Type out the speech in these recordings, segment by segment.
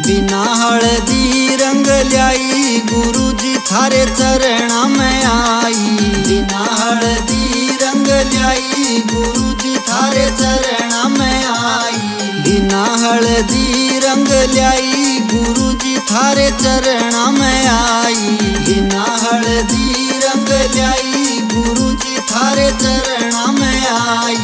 बिना हल्दी रंग ल्याई गुरुजी थारे चरणा में आई। बिना हल्दी रंग ल्याई गुरुजी थारे चरणा में आई। बिना हल्दी रंग ल्याई गुरुजी थारे चरणा में आई। बिना हल्दी रंग ल्याई गुरुजी थारे चरणा में आई।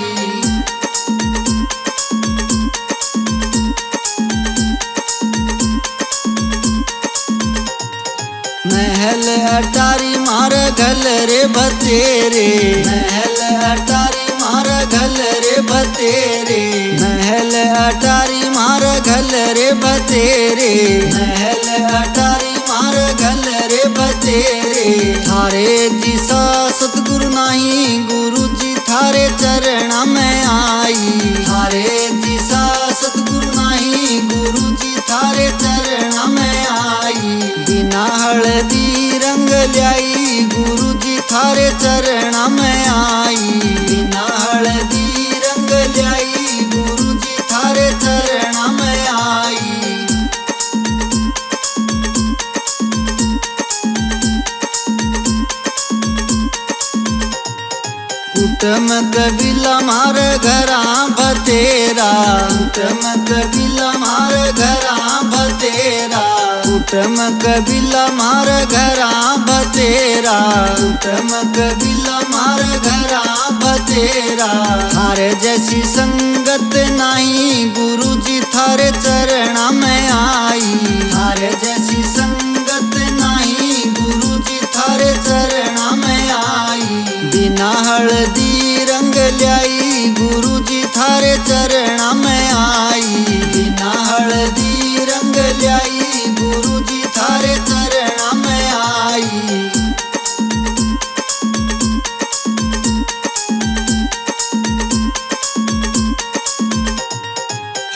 महल अटारी मार घल रे बतेरे। महल अटारी मार घल रे बतेरे। महल अटारी मार घल रे बतेरे। महल अटारी मार घल रे बतेरे। थारे जिसा सतगुरु नाही गुरुजी थारे चरणा में आई। थारे जिसा सतगुरु नाही गुरुजी थारे चरणा में आई। बिना हल्दी रंग ल्याई गुरुजी थारे चरणा में आई। बिना हल्दी रंग ल्याई गुरुजी थारे चरणा में आई। कुटम कबीला मार घरा भतेरा। कुटम कबीला मार घरा भतेरा। कुटम कबीला मार घरा भतेरा। कुटम कबीला मार घरा भतेरा। थारे जैसी संगत नहीं गुरुजी थारे चरणा में आई। थारे जैसी संगत नहीं गुरुजी थारे चरणा में आई। बिना हल्दी रंग ल्याई गुरुजी थारे चरणा में आई। बिना हल्दी रंग ल्याई गुरुजी थारे चरणा में आई।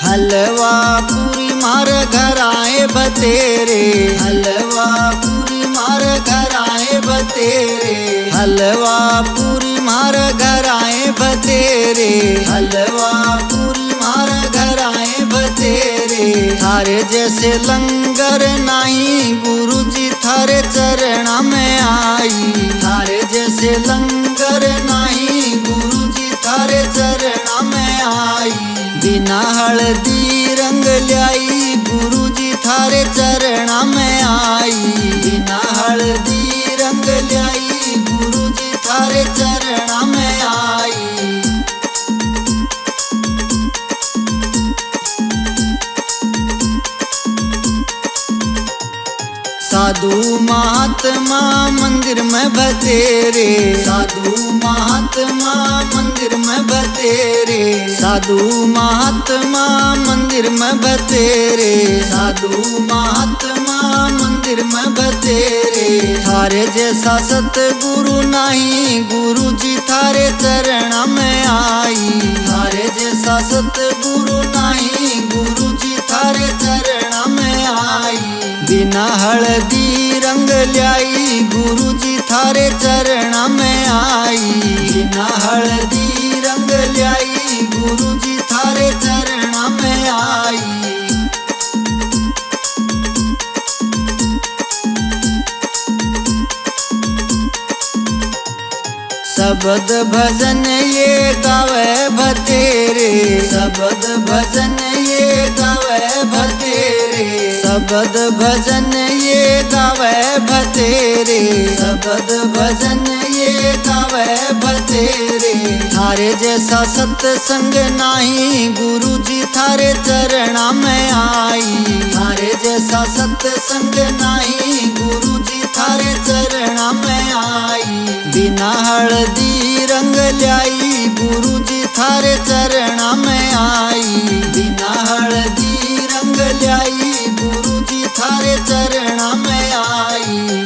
हलवा पूरी मार घराए बतेरे। हलवा पूरी मार घराए बतेरे। हलवा पूरी मार घराए बतेरे। हलवा पूरी मार घराए बतेरे। थारे जैसे लंगर नहीं गुरुजी थारे चरणा में आई। थारे जैसे लंगर नहीं गुरुजी थारे चरणा में आई। बिना हल्दी रंग ल्याई गुरुजी थारे चरणा में आई। बिना हल्दी रंग ल्याई गुरुजी थारे चरणा में आई। साधु महात्मा मंदिर में बतेरे। साधु महात्मा मंदिर में बतेरे। साधु महात्मा मंदिर में बतेरे। साधु महात्मा मंदिर में बतेरे। थारे जैसा सतगुरु नहीं गुरुजी थारे चरणा में आई। थारे जैसा सतगुरु नहीं गुरुजी थारे चरणा में आई। बिना हल्दी रंग ल्याई गुरुजी थारे चरणा में आई। बिना हल्दी रंग ल्याई गुरुजी थारे चरणा में आई। शब्द भजन ये गावे भतेरे। शब्द भजन ये गावे भतेरे। शब्द भजन ये गावे भतेरे। शब्द भजन ये गावे भतेरे। थारे जैसा सत्संग नहीं गुरुजी थारे चरणा में आई। थारे जैसा सत्संग नहीं गुरुजी थारे चरणा में आई। बिना हल्दी रंग ल्याई गुरुजी थारे चरणा में आई। बिना हल्दी रंग ल्याई गुरुजी थारे चरणा में आई।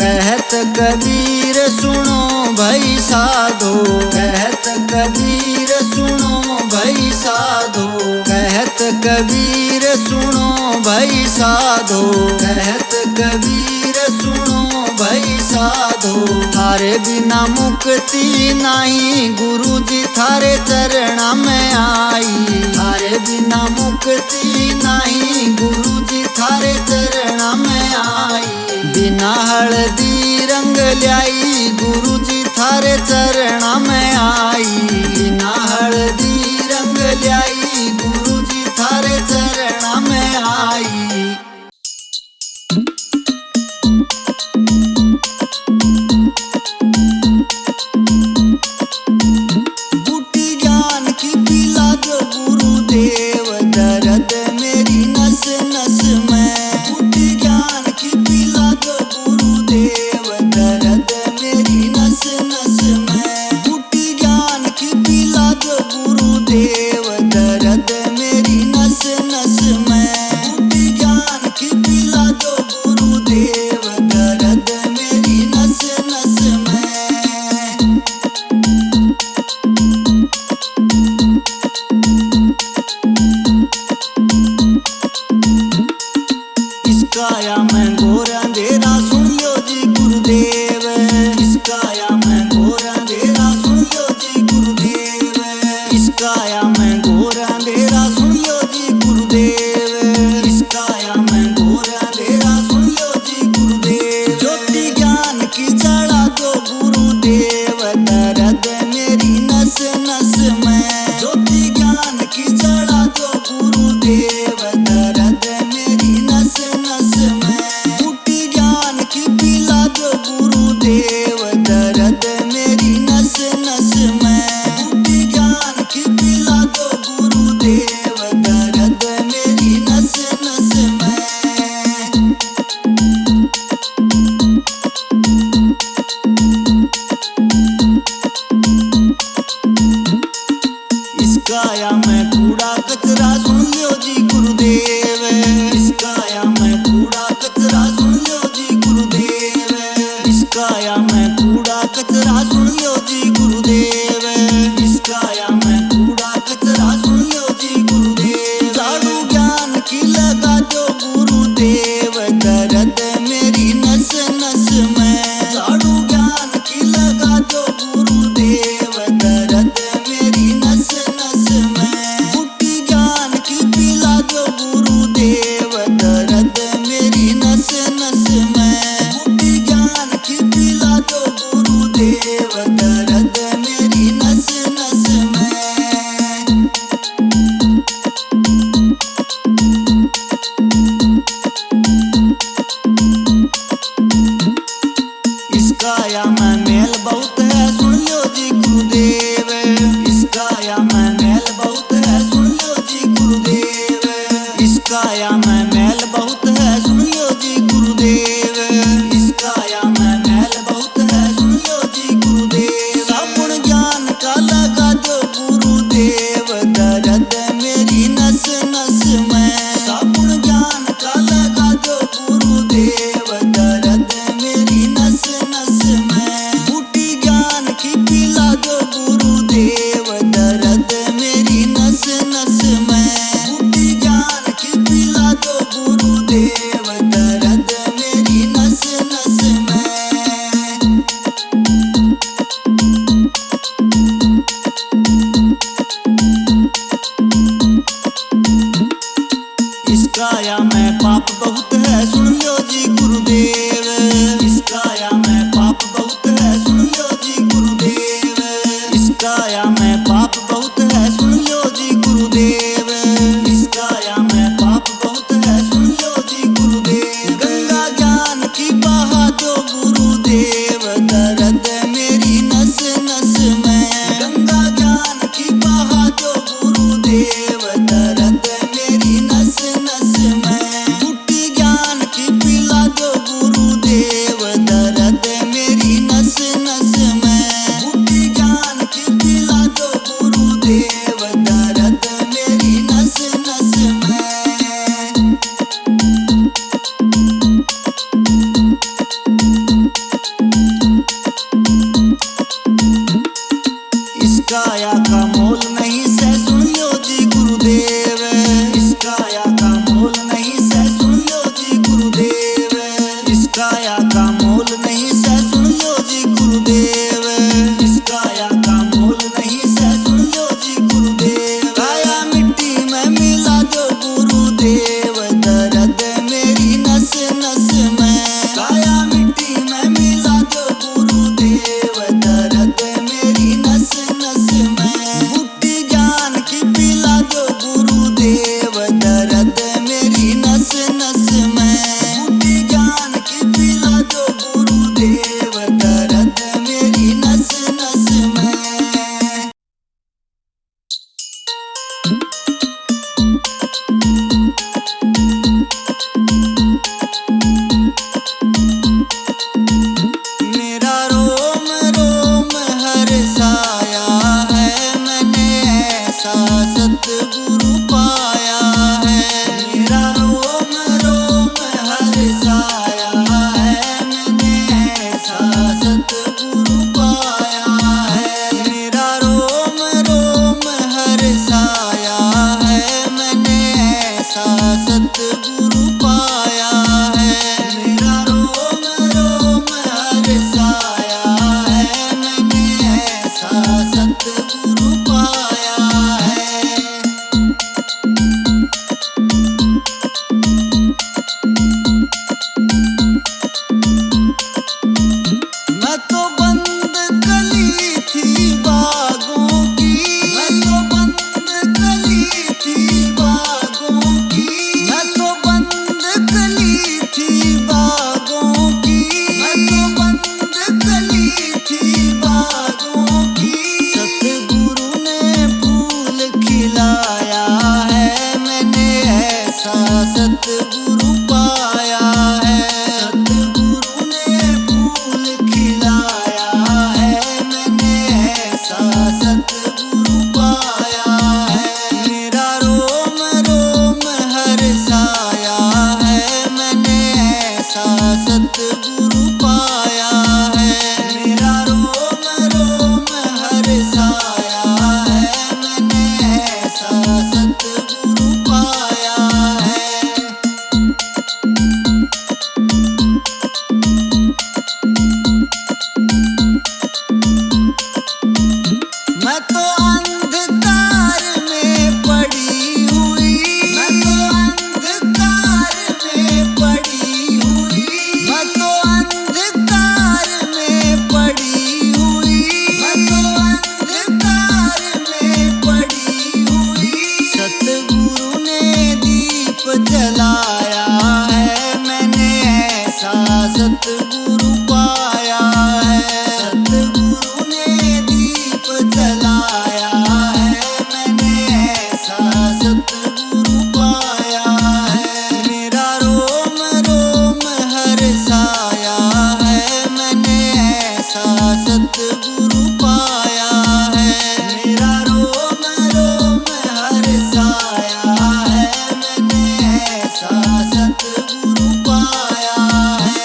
कहत कबीर सुनो भाई साधो। कहत कबीर सुनो भाई साधो। कहत कबीर सुनो भाई साधो। कहत कबीर सुनो भाई साधो। साधो। थारे बिना मुक्ति नहीं गुरु जी थारे चरणा में आई। थारे बिना मुक्ति नहीं गुरु जी थारे चरणा में आई। बिना हल्दी रंग ल्याई गुरु जी थारे चरणा में आई। बिना हल्दी रंग ल्याई गुरु जी थारे चरणा में आई। बूटी ज्ञान की पिला दो गुरुदेव दर्द मेरी नस नस में। बूटी ज्ञान की पिला दो गुरुदेव दर्द मेरी नस नस में। बूटी ज्ञान की पिला दो गुरुदेव दर्द मेरी नस नस में। बूटी ज्ञान की पिला दो गुरुदेव दर्द मेरी नस नस में। इस काया में घोर अंधेरा सुन लो जी गुरुदेव। इस काया में घोर अंधेरा सुन लो जी गुरुदेव। इस काया में घोर अंधेरा सुन लो जी गुरुदेव। इस काया में घोर अंधेरा सुन लो जी गुरुदेव। ज्योति ज्ञान की जला दो गुरुदेव दर्द मेरी नस नस में। ज्योति ज्ञान की जला दो गुरुदेव दर्द मेरी नस नस में। सतगुरु पाया है। मेरा रोम रोम हर्षाया है, मैंने ऐसा सतगुरु पाया है। मैं तो अंधकार में पड़ी हुई, मैं तो अंधकार में पड़ी हुई, मैं तो अंधकार में पड़ी हुई, मैं तो अंधकार में पड़ी हुई। सतगुरु ने दीप जलाया है, मैंने ऐसा सतगुरु पाया है। सतगुरु ने दीप जलाया है, मैंने ऐसा सतगुरु पाया है। मेरा रोम रोम हर्षाया है, मैंने ऐसा सतगुरु पाया है। मेरा रोम रोम हर्षाया है, मैंने ऐसा सतगुरु पाया है।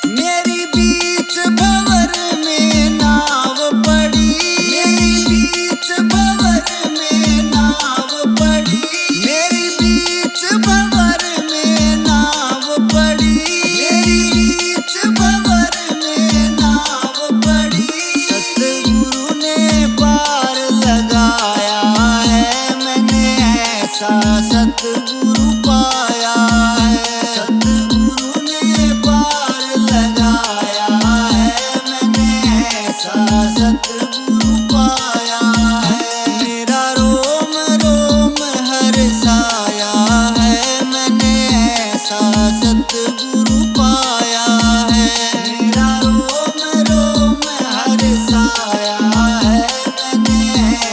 मेरी बीच भंवर में नाव पड़ी, मेरी बीच भंवर में नाव पड़ी, मेरी बीच भंवर में नाव पड़ी, मेरी बीच भंवर में नाव पड़ी। सतगुरु ने पार लगाया है, मैंने ऐसा सतगुरु पाया है। सतगुरु ने पार लगाया है, मैंने ऐसा सतगुरु पाया है। मेरा रोम रोम हर्षाया है, मैंने ऐसा सतगुरु पाया है। मेरा रोम रोम हर्षाया है, मैंने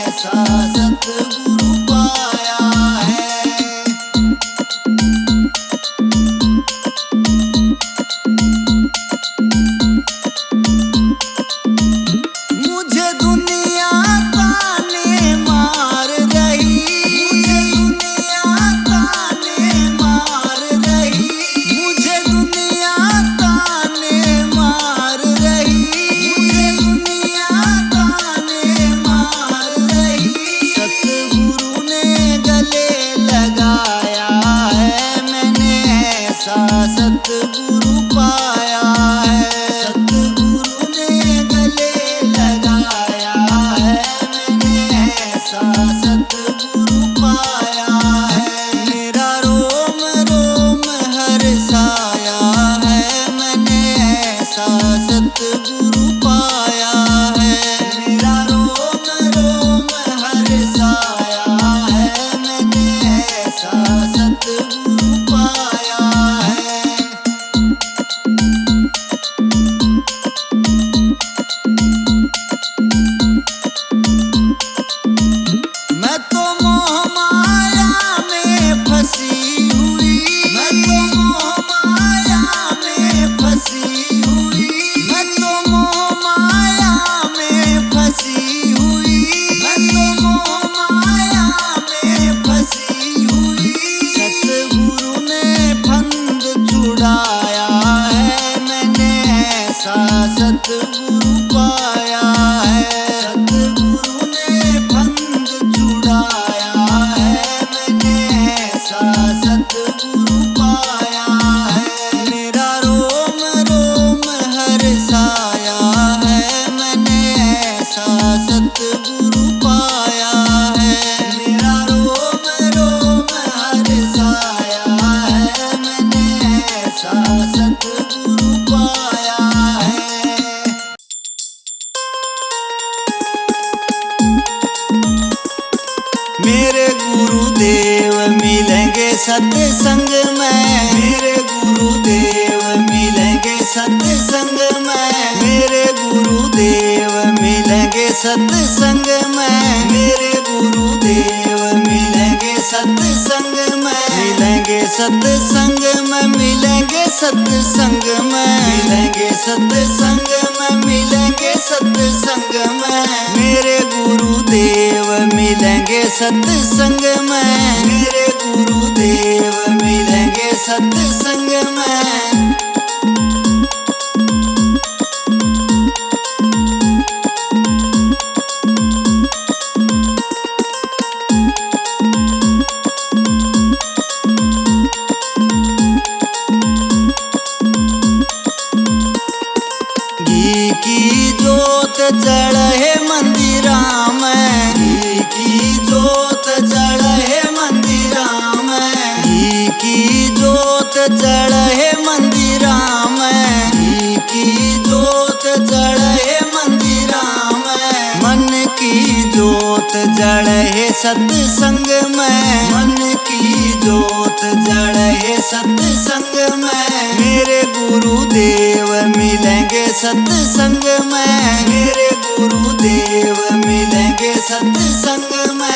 ऐसा सतगुरु पाया है। मुझे दुनिया ताने मार रही, मुझे दुनिया ताने मार रही, मुझे दुनिया ताने मार रही, मुझे दुनिया ताने मार रही। सतगुरु ने गले लगाया है, मैंने ऐसा सतगुरु पाया है। सतगुरु ने गले लगाया है, मैंने ऐसा सतगुरु पाया है। मेरा रोम रोम हर्षाया है, मैंने ऐसा सतगुरु पाया है। मेरा रोम रोम हर्षाया है, मैंने ऐसा सतगुरु पाया है। मैं तो मोह माया में फंसी हुई, मैं तो मोह माया में फंसी हुई, मैं तो मोह माया में फंसी हुई, मैं तो मोह माया में फंसी हुई। सतगुरु ने फंद छुड़ाया है, मैंने ऐसा सतगुरु पाया है। सतगुरु ने फंद छुड़ाया है, मैंने ऐसा सतगुरु पाया है। मेरा रोम रोम हर्षाया है, मैंने ऐसा सतगुरु पाया है। मेरा रोम रोम हर्षाया है, मैंने ऐसा सतगुरु पाया है। मेरे गुरुदेव मिलेंगे सत्संग में, मेरे गुरुदेव मिलेंगे सत्संग में, मेरे गुरुदेव मिलेंगे सत्संग में, मेरे गुरुदेव मिलेंगे सत्संग में, मिलेंगे सत्संग में, मिलेंगे सत्संग में, मिलेंगे सत्संग में, मिलेंगे सत्संग में। मेरे गुरुदेव मिलेंगे सत्संग में, मेरे गुरुदेव मिलेंगे सत्संग में। घी की जोत जड़े मंदिरा में, घी की जोत जड़े मंदिरा में, घी की जोत जड़े मंदिरा में, घी की जोत जड़े मंदिरा में। मन की जोत जड़े सत्संग में, मन की जोत जड़े सत्संग में। मेरे गुरुदेव मिलेंगे सत्संग में, मेरे गुरुदेव मिलेंगे सत्संग में।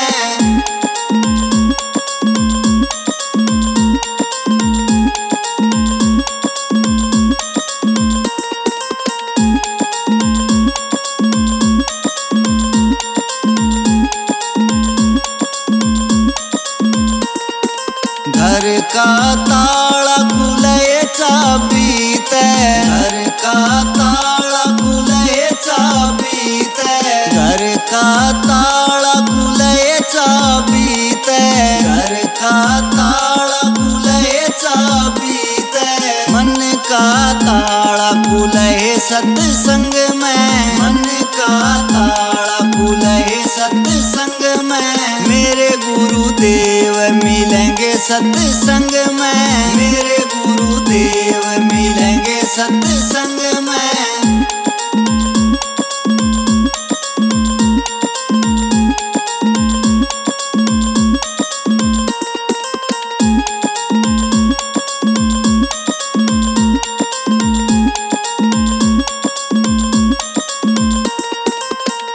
घर का ताला खुले चाबी ते, घर का ताला खुले चाबी ते, घर का ताला खुले चाबी ते, घर का ताला खुले चाबी ते। मन का ताला खुले सत्संग में, मन का ताला खुले सत्संग में। मेरे गुरुदेव मिलेंगे सत्संग में, मेरे गुरुदेव मिलेंगे सत्संग में।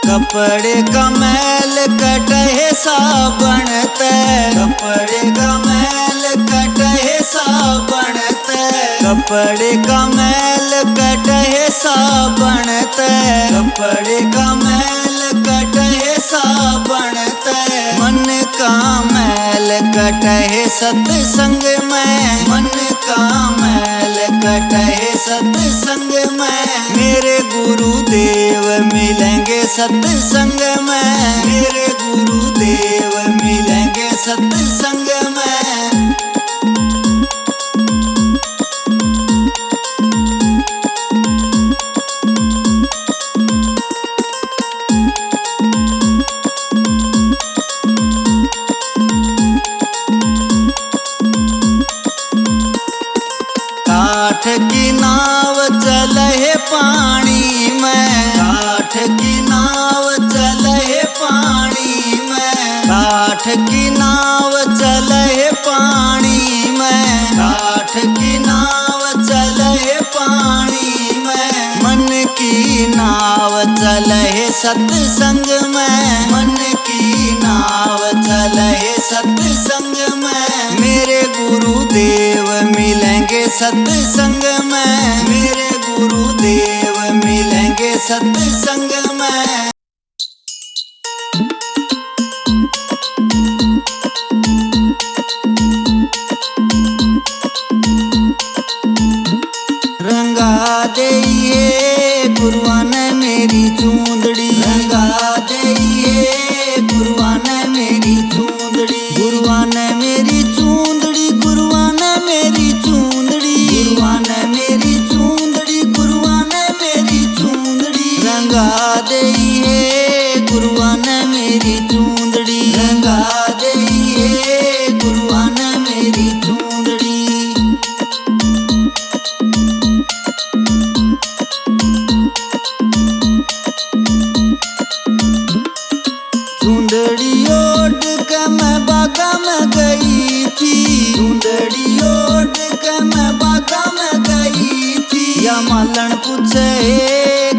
कपड़े का मैल कटे साबण ते, कपड़े का मैल कटे साबण ते, कपड़े का मैल कटे साबण ते, कपड़े का मैल कटे साबण ते। मन का मैल कटे सत्संग में, मन का मैल कटे सत्संग में। मेरे गुरुदेव मिलेंगे सत्संग में, मेरे गुरुदेव मिलेंगे सत्संग में। काठ की नाव चले पानी में, काठ की नाव चले पानी में, काठ की नाव चले पानी में, काठ की नाव चले पानी में। मन की नाव चले सत्संग में, मन की नाव चले सत्संग में। मेरे गुरुदेव मिलेंगे सत्संग में, मेरे गुरुदेव मिलेंगे सत्संग में। रंगा देइए गुरुआ ने मेरी चूंदड़ी, रंगा देइए गुरुआ ने मेरी चूंदड़ी, गुरुआ ने मेरी चूंदड़ी, गुरुआ ने मेरी चूंदड़ी, गुरुआ ने मेरी चूंदड़ी, गुरुआ ने मेरी चूंदड़ी। रंगा देइए गुरुआ ने मेरी चूंदड़ी, रंगा देइए गुरुआ ने मेरी चूंदड़ी। चूंदड़ी ओढ़ के मैं बागा में गई थी, चूंदड़ी ओढ़ के मैं बागा में गई थी। या मालन पूछे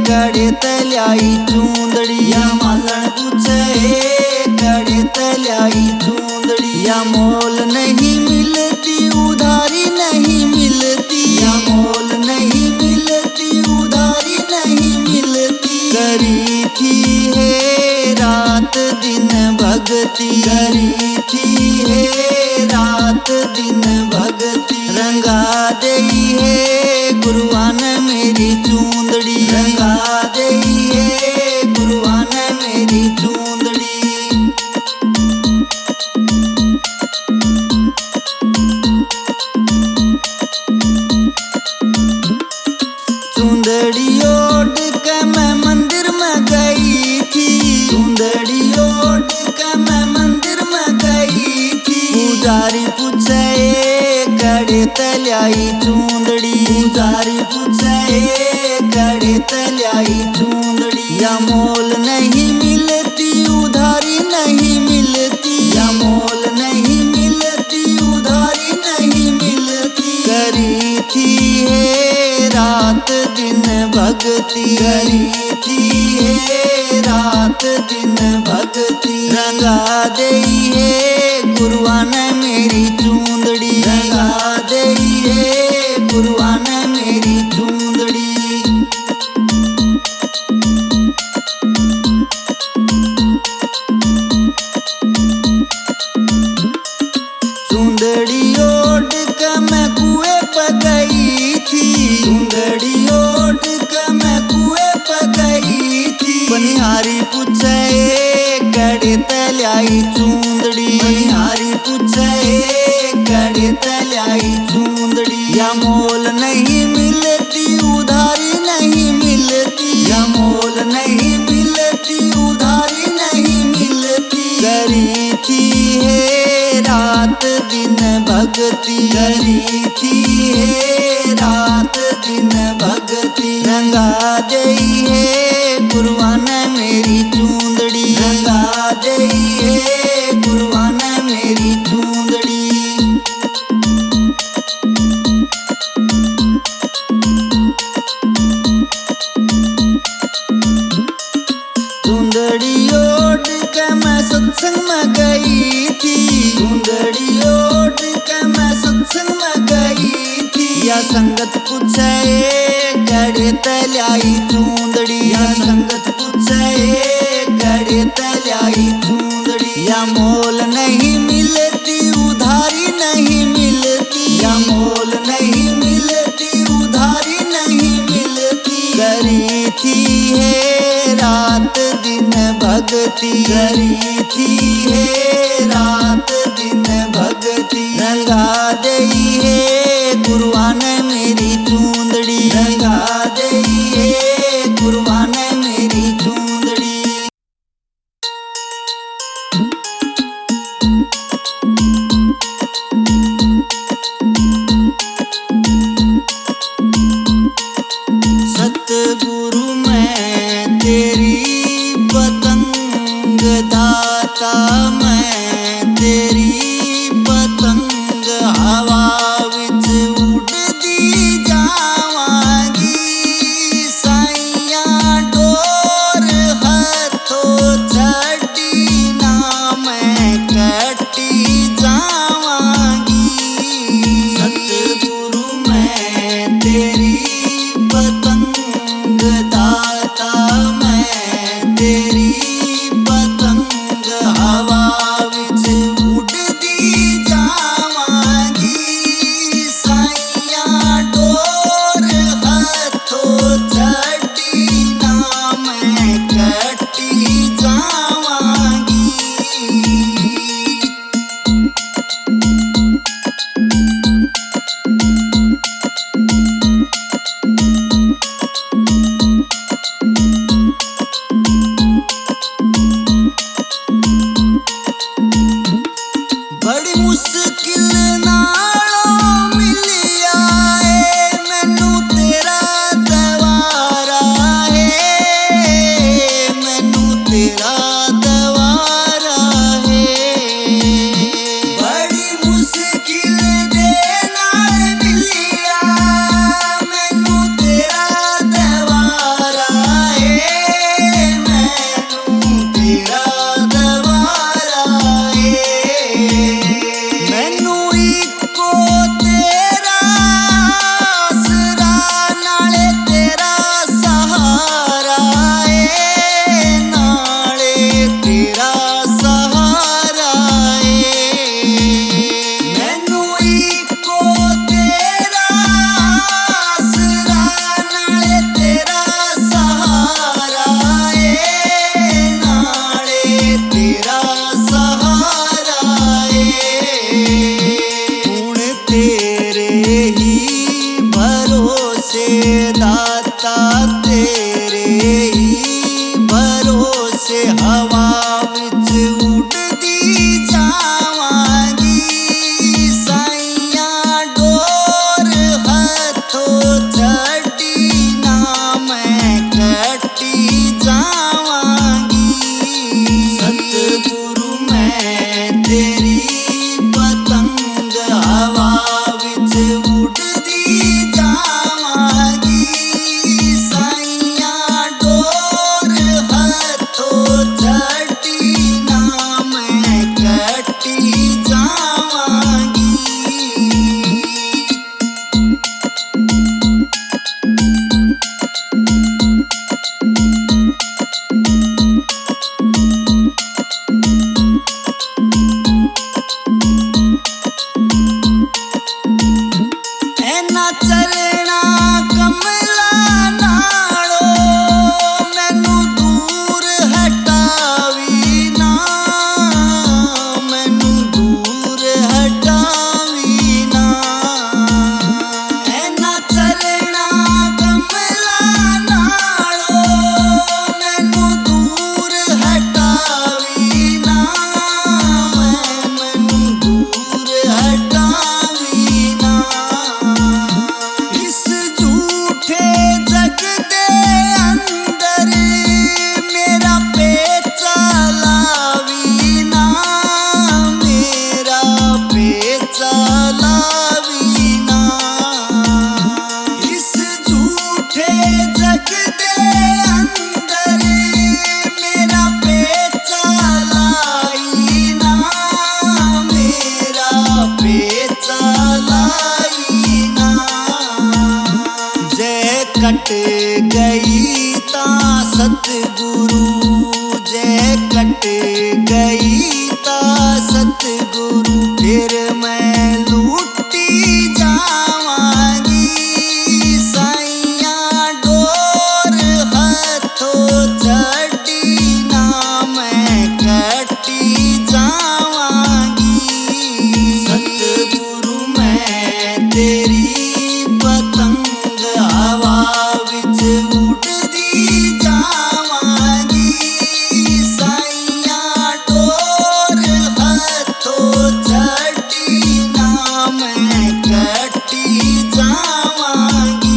गड़े तल्याई चूंदड़ी, या मालन पूछे गड़े तल्याई चूंदड़ी। या मोल नहीं मिलती उधारी नहीं मिलती, या मोल नहीं मिलती उधारी नहीं मिलती। करी थी है रात दिन भगती करी थी है, रात दिन भगती रंगा देई है गुरुआन मेरी चूंदड़ी, रंगा देई है गुरुआन मेरी चूंदड़ी। चूंदड़ी ओढ़ के मैं मंदिर में गई थी, चूंदड़ी ओढ़ के मैं मंदिर में गई थी। पुजारी पूछे कड़े तल्याई चूंदड़ी, पुजारी पूछे कड़े तल्याई चूंदड़ी। या मोल नहीं मिलती उधारी नहीं मिलती, या मोल नहीं मिलती उधारी नहीं मिलती। करी थी है रात दिन भगती करी थी है, रात दिन भगती रंगा देई है गुरुआन मेरी चूंदड़ी, रंगा देई है गुरुआन मेरी चूंदड़ी। चूंदड़ी ओढ़ के मैं कुएं पर गई थी, चूंदड़ी ओढ़ के मैं कुएं पर गई थी। बनिहारी पूछे कड़े तल्याई चूंदड़ी, बनिहारी पूछे कड़े तल्याई चूंदड़ी। या मोल नहीं मिलती उधारी नहीं मिलती, या मोल नहीं मिलती उधारी नहीं मिलती। करी थी है रात दिन भगती करी थी है, रात दिन भगती रंगा देई है गुरुआन मेरी चूंदड़ी, रंगा देई है गुरुआन मेरी चूंदड़ी। चूंदड़ी ओढ़ के मैं सत्संग में गई थी, चूंदड़ी ओढ़ के मैं सत्संग में गई थी। या संगत पूछे कड़े तल्याई चूंदड़ी, या संगत पूछे कड़े तल्याई चूंदड़ी। या मोल नहीं मिलती उधारी नहीं मिलती, या मोल नहीं मिलती उधारी नहीं मिलती। करी थी है रात दिन भगती करी थी है, रात दिन भगती रंगा देई है गुरुआन मेरी चूंदड़ी, रंगा देई है गुरुआन मेरी चूंदड़ी। सतगुरु मैं तेरी पतंग दाता, मैं तेरी पतंग हवा विच उड़दी जावांगी। साइया डोर हथों छड़ी ना मैं कटी जावांगी। सतगुरु मैं तेरी पतंग दाता, मैं तेरी पतंग हवा विच उड़दी उड़दी जावांगी साइया डोर हथों छड़ी ना मैं कटी जावांगी सतगुरु मैं तेरी पतंग हवा विच उड़दी जावांगी साइया डोर हथों छड़ी ना मैं कटी जावांगी ऐना चरना कमला नालो मैनू दूर हटावी ना मैनू दूर हटावी ना ऐना चरना कमला नालो मैनू दूर हटावी ना मैनू दूर हटावी ना इस झूठे जग दे अंदर मेरा पेचा लावी ना मेरा पेचा लावी ना इस झूठे जग दे अंदर मेरा पेचा लाई ना मेरा पेचा लाई ना जय कट गई ता सतगुरु जय कट गई ता सतगुरु फिर मैं लूटी जावांगी साइया डोर हथों छड़ी ना मैं कटी जावांगी सतगुरु मैं तेरी पतंग हवा विच उड़दी जावांगी साइया डोर हथों छड़ी ना मैं कटी जावांगी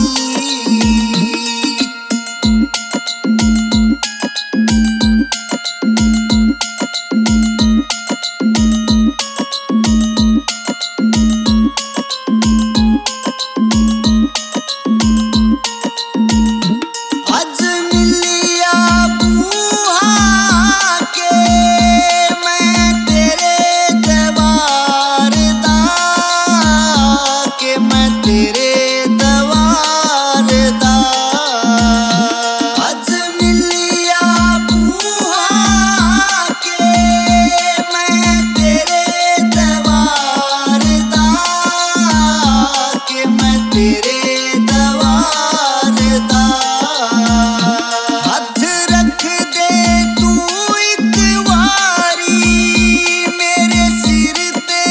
अज मिलिया बूहा के मैं तेरे दरबार दा के मैं तेरे दरबार दा अज मिलिया बूहा के मैं तेरे दरबार दा के मैं तेरे दरबार दा हथ रख दे तू एक वारी मेरे सिर ते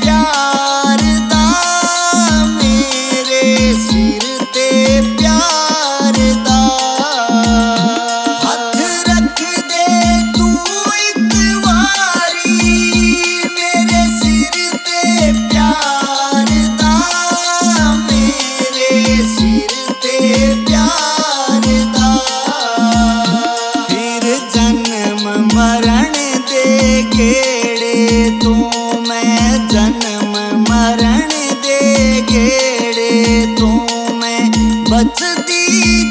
प्यार दा मेरे सिर ते प्यार दा हथ रख दे तू एक वारी मेरे सिर ते प्यार दा मेरे सिर ते प्यार दा फिर जन्म मरण दे गेड़े तो मैं जन्म मरण दे गेड़े तो मैं बचदी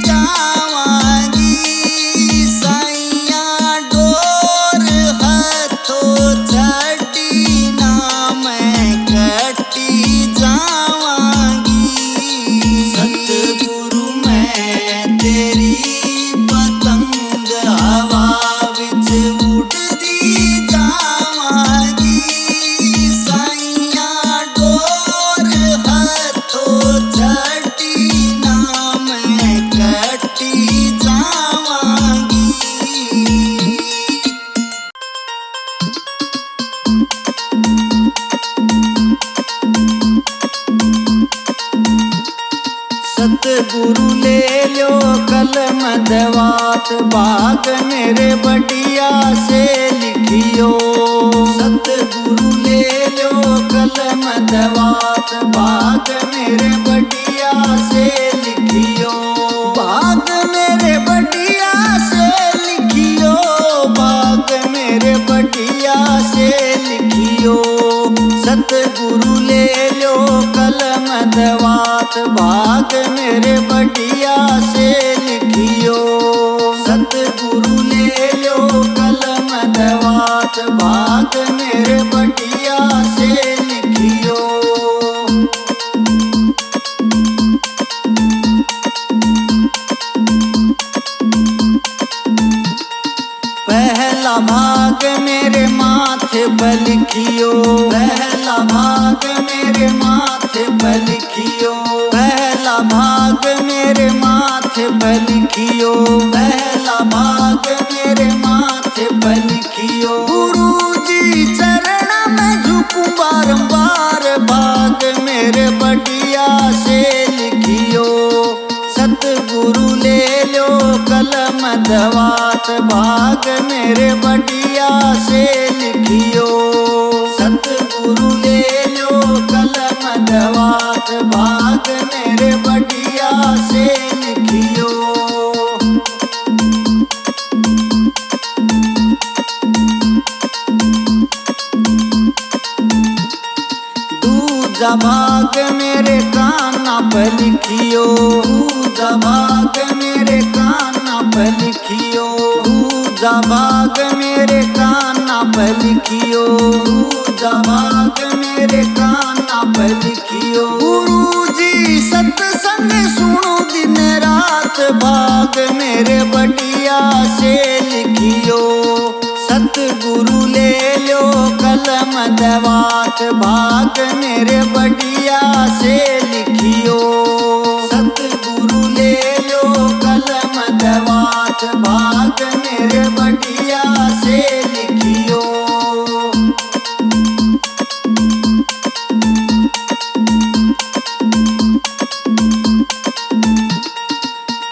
जावांगी साइया डोर हथों छड़ी ना मैं कटी जावांगी सतगुरु मैं तेरी पतंग हवा विच उड़दी जावांगी साइया डोर हथों छड़ी ना मैं कटी जावांगी सतगुरु ले लो कलम दवात बाग मेरे बढ़िया से लिखियो बढ़िया से लिखियो। सतगुरु ले लो कलम दवात भाग मेरे बढ़िया से लिखियो। सतगुरु ले लो कलम दवात भाग मेरे बढ़िया से लिखियो। पहला भाग मेरे माथे पर लिखियो। पहला भाग मेरे माथे पर लिखियो। पहला भाग मेरे माथे पर लिखियो। पहला भाग मेरे माथे पर लिखियो। गुरु जी चरण में झुकूं बारंबार भाग मेरे बढ़िया से लिखियो। सतगुरु ले लो कलम दवात भाग मेरे बढ़िया से लिखियो। सतगुरु ले लो कलम दवात भाग मेरे बढ़िया से लिखियो। दूजा भाग मेरे काना पर लिखियो। दूजा भाग मेरे काना पर लिखियो। दूजा भाग मेरे काना पर लिखियो। दूजा भाग मेरे काना पर लिखियो। गुरु जी सत्संग सुनो दिन रात भाग मेरे बढ़िया से लिखियो। सतगुरु ले लो कलम दवात भाग मेरे बढ़िया से लिखियो। सतगुरु ले लो कलम दवात भाग मेरे बढ़िया से लिखियो।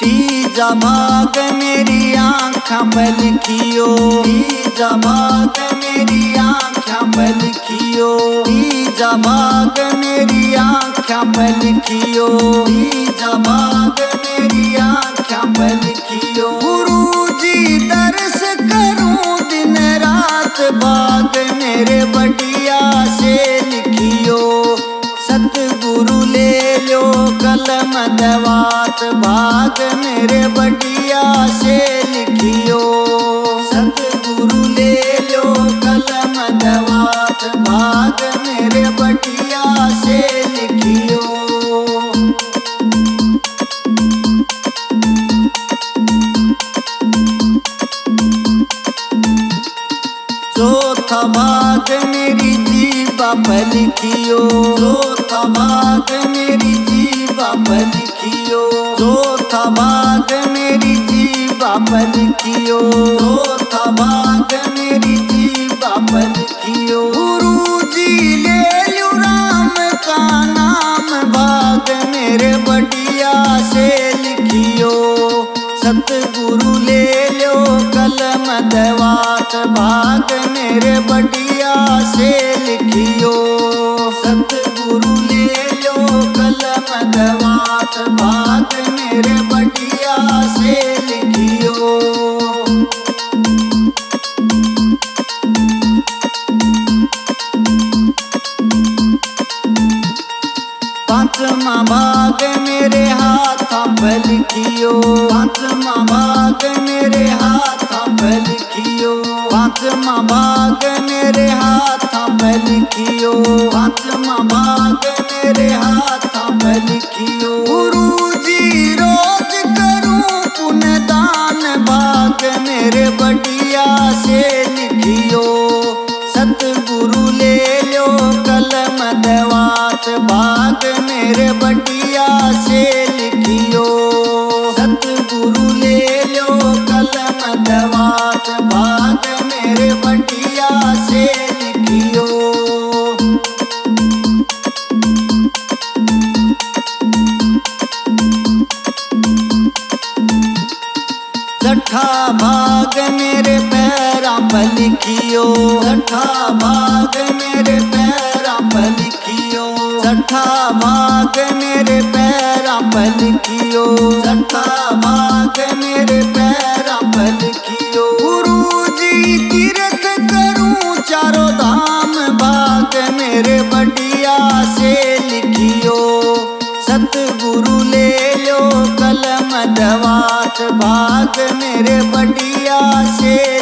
तीजा भाग मेरी आँखों पर लिखियो। तीजा भाग मेरी आँखों पर लिखियो। तीजा भाग मेरी आँखों पर लिखियो। तीजा भाग मेरी आँखों पर लिखियो। गुरु जी दर्श करूं दिन रात भाग मेरे बढ़िया से लिखियो। सतगुरु ले लो कलम दवात भाग मेरे बढ़िया से लिखियो। सतगुरु ले लो कलम दवात भाग मेरे बढ़िया से लिखियो। चौथा भाग मेरी जीवा पर लिखियो। चौथा भाग मेरी जीवा पर लिखियो। चौथा भाग मेरी जीवा पर लिखियो। चौथा भाग मेरी जीवा पर लिखियो। गुरु जी ले लो राम का नाम भाग मेरे बढ़िया से लिखियो। सतगुरु ले लो कलम दवात भाग मेरे बढ़िया से लिखियो। सतगुरु ले लो कलम दवात भाग मेरे बढ़िया से लिखियो। पांचवा भाग मेरे हाथों पर लिखियो। पांचवा भाग मेरे हाथों पर लिखियो। पांचवा भाग मेरे हाथों पर लिखियो। पांचवा भाग मेरे हाथों पर लिखियो। गुरु जी रोज करूं पुण्य दान भाग मेरे बढ़िया से लिखियो। सतगुरु ले लो कलम दवात भाग मेरे बढ़िया से लिखियो। सतगुरु ले लो कलम दवात भाग मेरे बढ़िया से लिखियो। छठा भाग मेरे पैरों पर लिखियो। छठा भाग मेरे पैरों पर लिखियो। छठा भाग मेरे पैरों पर लिखियो। छठा भाग मेरे पैरों पर लिखियो। गुरु जी तीर्थ चारों धाम भाग मेरे बढ़िया से लिखियो। सतगुरु ले लो कलम दवात भाग मेरे बढ़िया से